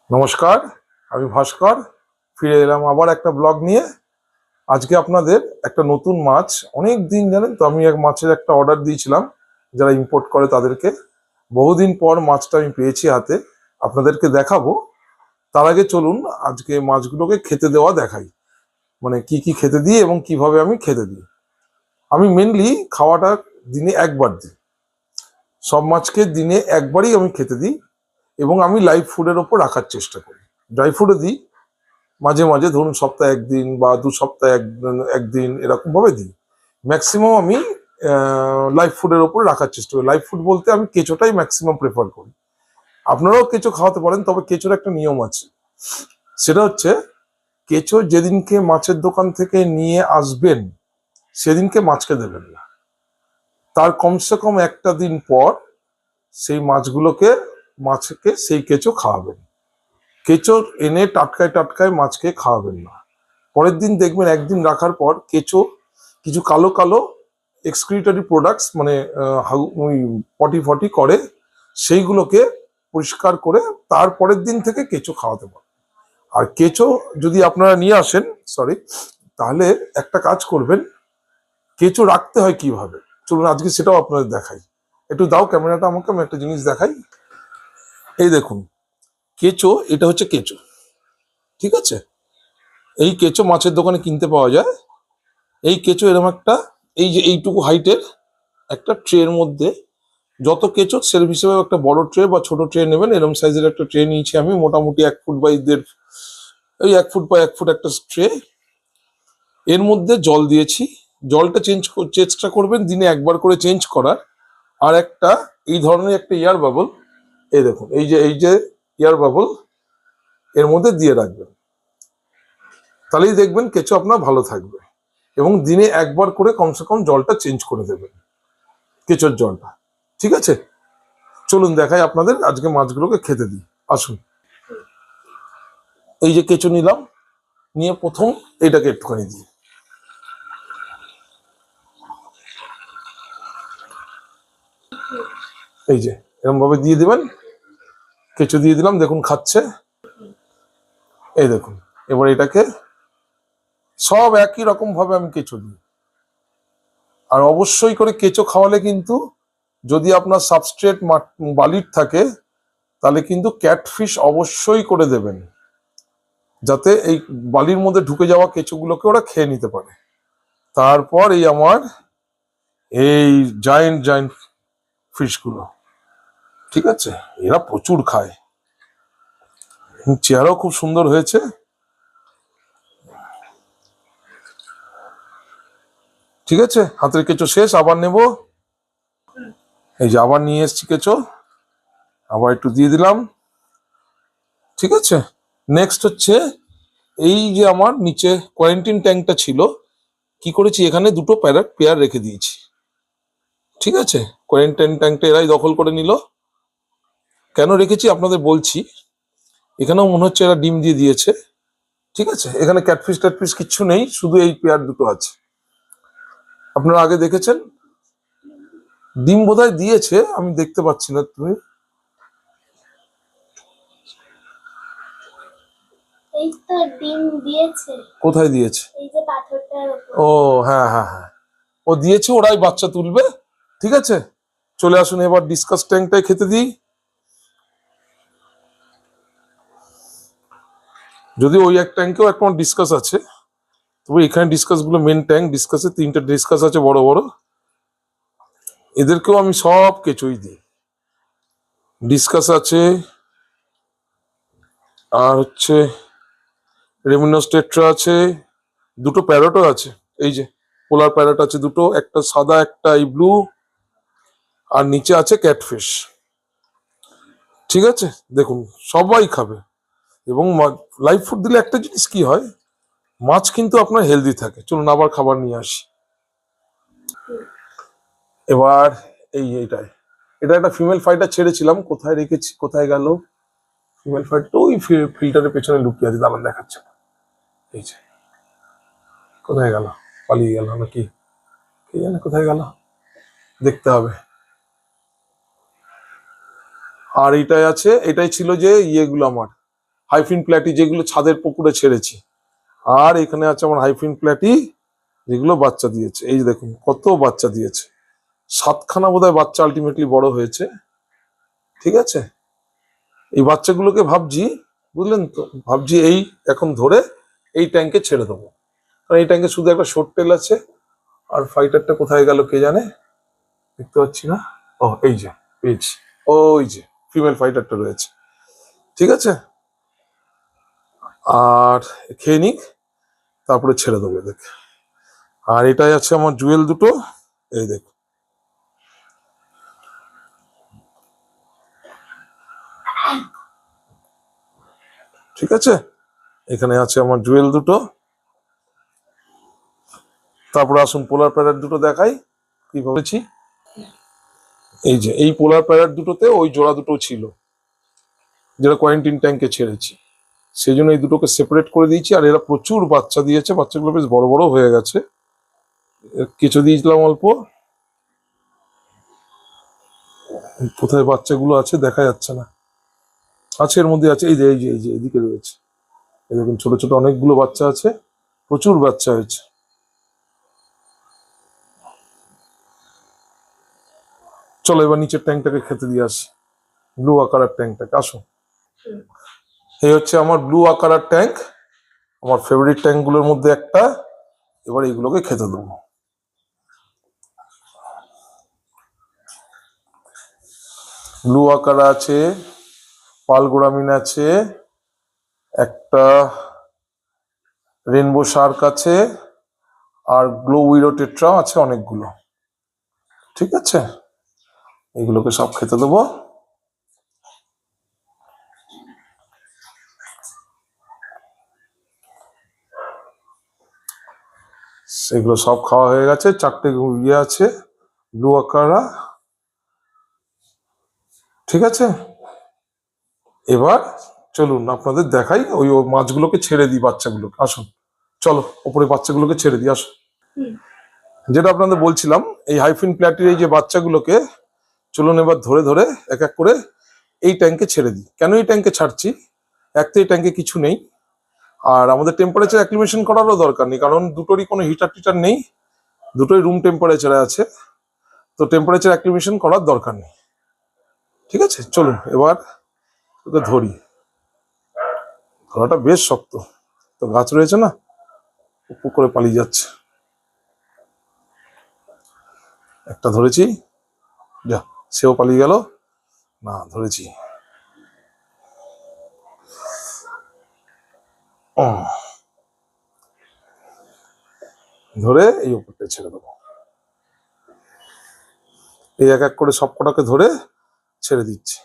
নমস্কার, আমি ভাস্কর ফিরে এলাম আবার একটা ব্লগ নিয়ে। আজকে আপনাদের একটা নতুন মাছ, অনেক দিন জানেন তো আমি এক মাছের একটা অর্ডার দিয়েছিলাম যারা ইম্পোর্ট করে তাদেরকে। বহুদিন পর মাছটা আমি পেয়েছি হাতে, আপনাদেরকে দেখাবো। তার আগে চলুন আজকে মাছগুলোকে খেতে দেওয়া দেখাই, মানে কি কি খেতে দিই এবং কিভাবে আমি খেতে দিই। আমি মেনলি খাওয়াটা দিনে একবার দিই, সব মাছকে দিনে একবারই আমি খেতে দিই এবং আমি লাইভ ফুডের ওপর রাখার চেষ্টা করি। ড্রাই ফুডও দিই মাঝে মাঝে, ধরুন সপ্তাহে একদিন বা 2 সপ্তাহে একদিন এরকম ভাবে দিই। ম্যাক্সিমাম আমি লাইভ ফুডের ওপর রাখার চেষ্টা করি। লাইভ ফুড বলতে আমি কেঁচোটাই ম্যাক্সিমাম প্রেফার করি। আপনারাও কেঁচো খাওয়াতে পারেন, তবে কেঁচোর একটা নিয়ম আছে। সেটা হচ্ছে, কেঁচো যেদিনকে মাছের দোকান থেকে নিয়ে আসবেন সেদিনকে মাছকে দেবেন না, তার কমসে কম একটা দিন পর সেই মাছকে সেই কেঁচো খাওয়াবেন। কেঁচো এনে টাটকায় টাটকায় মাছকে খাওয়াবেন না। পরের দিন দেখবেন একদিন রাখার পর কেঁচো কিছু কালো কালো এক্সক্রিটরি প্রোডাক্টস, মানে ওই পটি ফটি করে, সেইগুলোকে পরিষ্কার করে তারপরের দিন থেকে কেঁচো খাওয়াতে পারে। আর কেঁচো যদি আপনারা নিয়ে আসেন, সরি, তাহলে একটা কাজ করবেন, কেঁচো রাখতে হয় কিভাবে চলুন আজকে সেটাও আপনাদের দেখাই। একটু দাও ক্যামেরাটা আমাকে, আমি একটা জিনিস দেখাই। এই দেখুন কেঁচো, এটা হচ্ছে কেঁচো, ঠিক আছে? এই কেঁচো মাছের দোকানে কিনতে পাওয়া যায়। এই কেঁচো এরকম একটা, এই যে এইটুকু হাইটের একটা ট্রের মধ্যে যত কেঁচো সেরকম হিসেবে একটা বড় ট্রে বা ছোট ট্রে নেবেন। এরকম সাইজের একটা ট্রে নিয়েছি আমি, মোটামুটি 1 ফুট বাই 1.5, ওই 1 ফুট বাই 1 ফুট একটা ট্রে। এর মধ্যে জল দিয়েছি। জলটা চেষ্টা করবেন দিনে একবার করে চেঞ্জ করার। আর একটা এই ধরনের একটা এয়ার বাবল, এই দেখুন এই যে এয়ার বাবল এর মধ্যে দিয়ে রাখবেন, তাহলেই দেখবেন কেঁচো আপনার ভালো থাকবে। এবং দিনে একবার করে কমসে কম জলটা চেঞ্জ করে দেবেন, কেঁচোর জলটা, ঠিক আছে? চলুন দেখাই আপনাদের আজকে মাছগুলোকে খেতে দিই, আসুন। এই যে কেঁচো নিলাম, নিয়ে প্রথম এটাকে একটুখানি দিই। এই যে এরকম ভাবে দিয়ে দিবেন, কেঁচো দিয়ে দিলাম, দেখুন খাচ্ছে, এই দেখুন। এবার এটাকে সব একই রকম ভাবে আমি কেঁচো দিই। আর অবশ্যই করে কেঁচো খাওয়ালে কিন্তু, যদি আপনার সাবস্ট্রেট বালির থাকে, তাহলে কিন্তু ক্যাটফিশ অবশ্যই করে দেবেন, যাতে এই বালির মধ্যে ঢুকে যাওয়া কেঁচোগুলোকে ওরা খেয়ে নিতে পারে। তারপর এই আমার এই জায়েন্ট জায়েন্ট ফিশগুলো, ঠিক আছে? এরা প্রচুর খায়, চেহারাও খুব সুন্দর হয়েছে। ঠিক আছে, হাতের কেঁচো শেষ, আবার নেব। এই যে আবার নিয়ে এসছি কেঁচো, আবার একটু দিয়ে দিলাম, ঠিক আছে? নেক্সট হচ্ছে, এই যে আমার নিচে কোয়ারেন্টিন ট্যাঙ্কটা ছিল, কি করেছি, এখানে দুটো পেয়ার রেখে দিয়েছি, ঠিক আছে? কোয়ারেন্টাইন ট্যাঙ্কটা এরাই দখল করে নিল। কেন রেখেছি আপনাদের বলছি। এখানেও মনে হচ্ছে এরা ডিম দিয়ে দিয়েছে, ঠিক আছে? এখানে ক্যাটফিশ কিচ্ছু নেই, শুধু এই পেয়ার দুটো আছে। আপনারা আগে দেখেছেন, ডিম বোধহয় দিয়েছে, আমি দেখতে পাচ্ছি না। তুমি এই তো ডিম দিয়েছে। কোথায় দিয়েছে? এই যে পাথরটার উপর। ও হ্যাঁ হ্যাঁ হ্যাঁ, ও দিয়েছে, ওরাই বাচ্চা তুলবে, ঠিক আছে? চলে আসুন এবার ডিসকাস ট্যাঙ্কটাই খেতে দিই। যদি ওই এক ট্যাঙ্কেও একটা ডিসকাস আছে, তবে এখানে ডিসকাস গুলো মেন ট্যাঙ্ক, ডিসকাসে 3টে ডিসকাস আছে বড় বড়, এদেরকেও আমি সব কেঁচোই দিই। ডিসকাস আছে, আর হচ্ছে রেমিনোস্টেট্রা আছে, দুটো প্যারটও আছে। এই যে পোলার প্যারট আছে দুটো, একটা সাদা একটা এই ব্লু, আর নিচে আছে ক্যাটফিশ, ঠিক আছে? দেখুন সবাই খাবে। এবং লাইভ ফুড দিলে একটা জিনিস কি হয়, মাছ কিন্তু আপনার হেলদি থাকে। চলুন আবার খাবার নিয়ে আসি। এবার এটা একটা ফিমেল ফাইটার ছেড়েছিলাম, কোথায় রেখেছি, কোথায় গেল ফিমেল ফাইটার? ওই ফিল্টারের পেছনে লুকিয়ে আছে, দাঁড়ান দেখাচ্ছে। এই যে কোথায় গেল, পালিয়ে গেল নাকি কে জানে কোথায় গেল, দেখতে হবে। আর এটাই আছে, এটাই ছিল যে ইয়েগুলো আমার হাইফিন প্ল্যাটি যেগুলো ছাদের পুকুরে ছেড়েছি, আর এখানে আছে আমার হাইফিন প্ল্যাটি যেগুলো বাচ্চা দিয়েছে। এই যে দেখুন কত বাচ্চা দিয়েছে, 7খানা বোধহয় বাচ্চা আলটিমেটলি বড় হয়েছে। ঠিক আছে, এই বাচ্চাগুলোকে ভাবছি, বুঝলেন তো, ভাবছি এই এখন ধরে এই ট্যাঙ্কে ছেড়ে দেবো, কারণ এই ট্যাঙ্কে শুধু একটা শর্ট টেল আছে। আর ফাইটারটা কোথায় গেল কে জানে, দেখতে পাচ্ছি না। ও এই যে পেয়েছি, ওই যে ফিমেল ফাইটারটা রয়েছে। ঠিক আছে, আর খেয়ে নিক, তারপরে ছেড়ে দেবো দেখ। আর এটাই আছে আমার জুয়েল দুটো, এই দেখ। ঠিক আছে, এখানে আছে আমার জুয়েল দুটো। তারপরে আসুন পোলার প্যারেট দুটো দেখাই কি ভাবেছি। এই যে এই পোলার প্যারেট দুটোতে ওই জোড়া দুটো ছিল যেটা কোয়ারেন্টিন ট্যাঙ্কে ছেড়েছি, সেই জন্য এই দুটোকে সেপারেট করে দিয়েছি। আর এরা প্রচুর বাচ্চা দিয়েছে, বাচ্চাগুলো বেশ বড় বড় হয়ে গেছে। কিছু দিয়েছিলাম অল্প, কোথায় বাচ্চাগুলো আছে দেখা যাচ্ছে না, আছে এর মধ্যে আছে, এই যে এই যে এই যে এদিকে রয়েছে। এই দেখুন ছোট ছোট অনেকগুলো বাচ্চা আছে, প্রচুর বাচ্চা হয়েছে। চলো এবার নিচের ট্যাঙ্কটাকে খেতে দিয়ে আসি, ব্লু আকারের ট্যাঙ্কটাকে। আসো, এই হচ্ছে আমার ব্লু আকারের ট্যাঙ্ক, আমার ফেভারিট ট্যাঙ্ক গুলোর মধ্যে একটা। এবার এইগুলোকে খেতে দেবো। ব্লু আকার আছে, পালগোরামিন আছে, একটা রেনবো শার্ক আছে, আর গ্লো উইডো টেট্রা আছে অনেকগুলো। ঠিক আছে, এগুলোকে সব খেতে দেবো। সেগুলো সব খাওয়া হয়ে গেছে, 4টে ইয়ে আছে ব্লু আকারা। ঠিক আছে, এবার চলুন আপনাদের দেখাই, ওই ওই মাছগুলোকে ছেড়ে দিই, বাচ্চাগুলোকে। আসুন চলো ওপরে বাচ্চাগুলোকে ছেড়ে দিই, আসো। যেটা আপনাদের বলছিলাম, এই হাইফিন প্ল্যাটির এই যে বাচ্চাগুলোকে চলুন এবার ধরে ধরে এক এক করে এই ট্যাঙ্কে ছেড়ে দিই। কেন এই ট্যাঙ্কে ছাড়ছি, এক তো এই ট্যাঙ্কে কিছু নেই, আর আমাদের টেম্পারেচার অ্যাক্লিমেশন করারও দরকার নেই, কারণ দুটোরই কোনো হিটার টিটার নেই, দুটোই রুম টেম্পারেচারে আছে, তো টেম্পারেচার অ্যাক্লিমেশন করার দরকার নেই। ঠিক আছে, চলুন এবার ওকে ধরি। ধরাটা বেশ শক্ত, তো গাছ রয়েছে না, উপর করে পালিয়ে যাচ্ছে। একটা ধরেছি, যা সেও পালিয়ে গেল, না ধরেছি। ধরে এই উপরটা ছেড়ে দেবো। এই এক এক করে সব কটাকে ধরে ছেড়ে দিচ্ছি।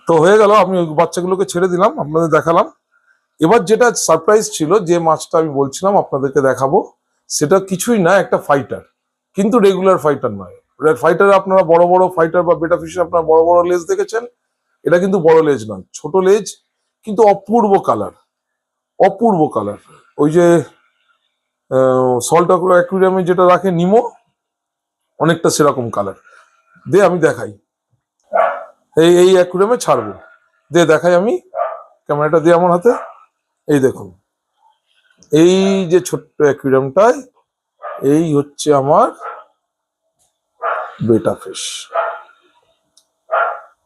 তো হয়ে গেল, আমি ওই বাচ্চাগুলোকে ছেড়ে দিলাম, আপনাদের দেখালাম। এবার যেটা সারপ্রাইজ ছিল, যে মাছটা আমি বলছিলাম আপনাদেরকে দেখাবো, সেটা কিছুই না, একটা ফাইটার, কিন্তু রেগুলার ফাইটার নয়। ফাইটার আপনারা বড় বড় ফাইটার বা বেটা ফিশে আপনারা বড় বড় লেজ দেখেছেন, এটা কিন্তু বড় লেজ নয়, ছোট লেজ, কিন্তু অপূর্ব কালার, অপূর্ব কালার। ওই যে সল্ট অ্যাকুয়ারিয়ামে যেটা রাখে নিমো, অনেকটা সেরকম কালার। দে আমি দেখাই, এই এই অ্যাকুয়ারিয়ামে ছাড়বো, দে দেখাই আমি, ক্যামেরাটা দিয়ে আমার হাতে। এই দেখুন, এই যে ছোট্ট অ্যাকুয়ারিয়ামটায় এই হচ্ছে আমার বেটা ফিশ।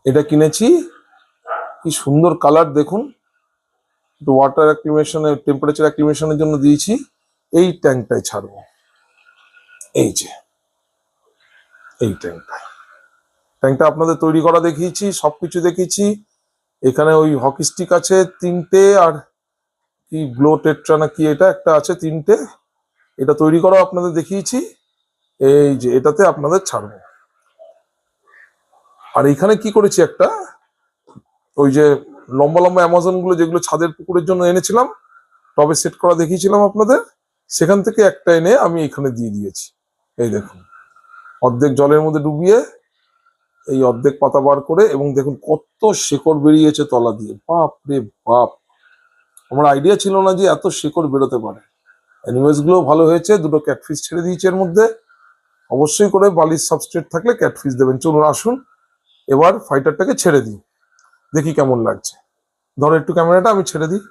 এটা কিনেছি, কি সুন্দর কালার দেখুন, একটু ওয়াটার অ্যাক্লিমেশনের টেম্পারেচার অ্যাক্লিমেশনের জন্য দিয়েছি। এই ট্যাঙ্কটায় ছাড়বো, এই যে এই ট্যাঙ্কটা আপনাদের তৈরি করা দেখিয়েছি, সবকিছু দেখিয়েছি। এখানে ওই হকি স্টিক আছে 3টে, আর কি গ্লো টেট্রা না কি এটা একটা আছে 3টে, এটা তৈরি করা আপনাদের দেখিয়েছি। এই যে এটাতে আপনাদের ছাড়বো। আর এখানে কি করেছি, একটা ওই যে লম্বা লম্বা অ্যামাজন গুলো যেগুলো ছাদের পুকুরের জন্য এনেছিলাম, টবে সেট করা দেখিয়েছিলাম আপনাদের, সেখান থেকে একটা এনে আমি এখানে দিয়ে দিয়েছি। এই দেখুন, অর্ধেক জলের মধ্যে ডুবিয়ে এই অর্ধেক পাতা বার করে, এবং দেখুন কত শেকড় বেরিয়েছে তলা দিয়ে, বাপ রে বাপ, আমার আইডিয়া ছিল না যে এত শেকড় বেরোতে পারে। অ্যানিমেলস গুলো ভালো হয়েছে, দুটো ক্যাটফিশ ছেড়ে দিয়েছে এর মধ্যে। অবশ্যই করে বালির সাবস্ট্রেট থাকলে ক্যাটফিশ দেবেন। চলুন আসুন এবার ফাইটারটাকে ছেড়ে দিই। দেখি কেমন লাগছে। ধরো একটু ক্যামেরাটা, আমি ছেড়ে দিই।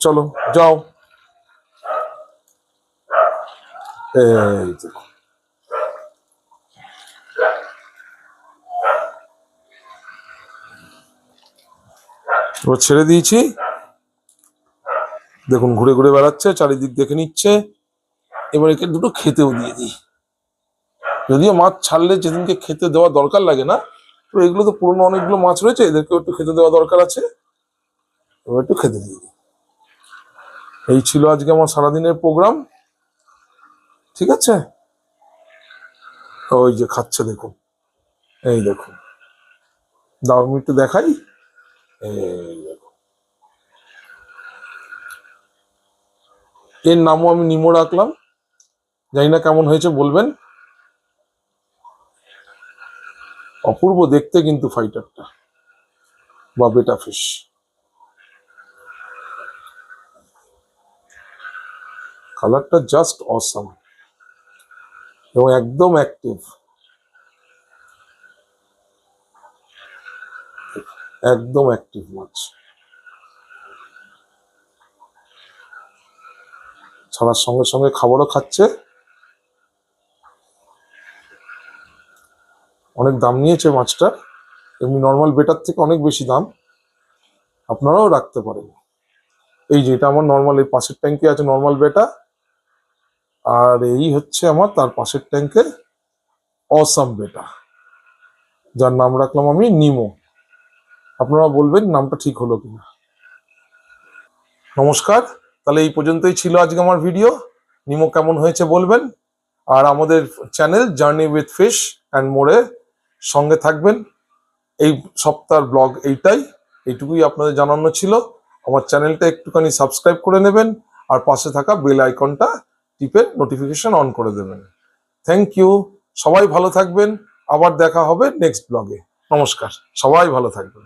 চলো যাও। এই দেখো, এবার ছেড়ে দিয়েছি। দেখুন ঘুরে ঘুরে বেড়াচ্ছে, চারিদিক দেখে নিচ্ছে। এবার একে দুটো খেতেও দিয়ে দিই। যদিও মাছ ছাড়লে যেদিনকে খেতে দেওয়া দরকার লাগে না, তো এগুলো তো পুরনো অনেকগুলো মাছ রয়েছে, এদেরকেও একটু খেতে দেওয়া দরকার আছে। এবার একটু খেতে দিয়ে দিই। এই ছিল আজকে আমার সারাদিনের প্রোগ্রাম। ঠিক আছে, ওই যে খাচ্ছে দেখুন, এই দেখুন। দাও আমি একটু দেখাই। এই দেখো, এর নামও আমি নিমো রাখলাম। জানি না কেমন হয়েছে, বলবেন। অপূর্ব দেখতে কিন্তু ফাইটারটা বা বেটা ফিশ। কালারটা জাস্ট অসাম এবং একদম অ্যাক্টিভ, একদম অ্যাক্টিভ মাছ। ছাড়ার সঙ্গে সঙ্গে খাবারও খাচ্ছে। অনেক দাম নিয়েছে মাছটা, এমনি নর্মাল বেটার থেকে অনেক বেশি দাম। আপনারাও রাখতে পারেন। এই যে এটা আমার নর্মাল, এই পাশের ট্যাঙ্কে আছে নর্মাল বেটা, আর এই হচ্ছে আমার তার পাশের ট্যাঙ্কে অসাম বেটা, যার নাম রাখলাম আমি নিমো। আপনারা বলবেন নামটা ঠিক হলো কিনা। নমস্কার, তাহলে এই পর্যন্তই ছিল আজকে আমার ভিডিও। নিমো কেমন হয়েছে বলবেন, আর আমাদের channel journey with fish and মোরে সঙ্গে থাকবেন। এই সপ্তাহের ব্লগ এইটুকুই আপনাদের জানানো ছিল। আমার চ্যানেলটা একটুখানি সাবস্ক্রাইব করে নেবেন, আর পাশে থাকা বেল আইকনটা টিপে নোটিফিকেশন অন করে দেবেন। থ্যাংক ইউ, সবাই ভালো থাকবেন। আবার দেখা হবে নেক্সট ব্লগে। নমস্কার, সবাই ভালো থাকবেন।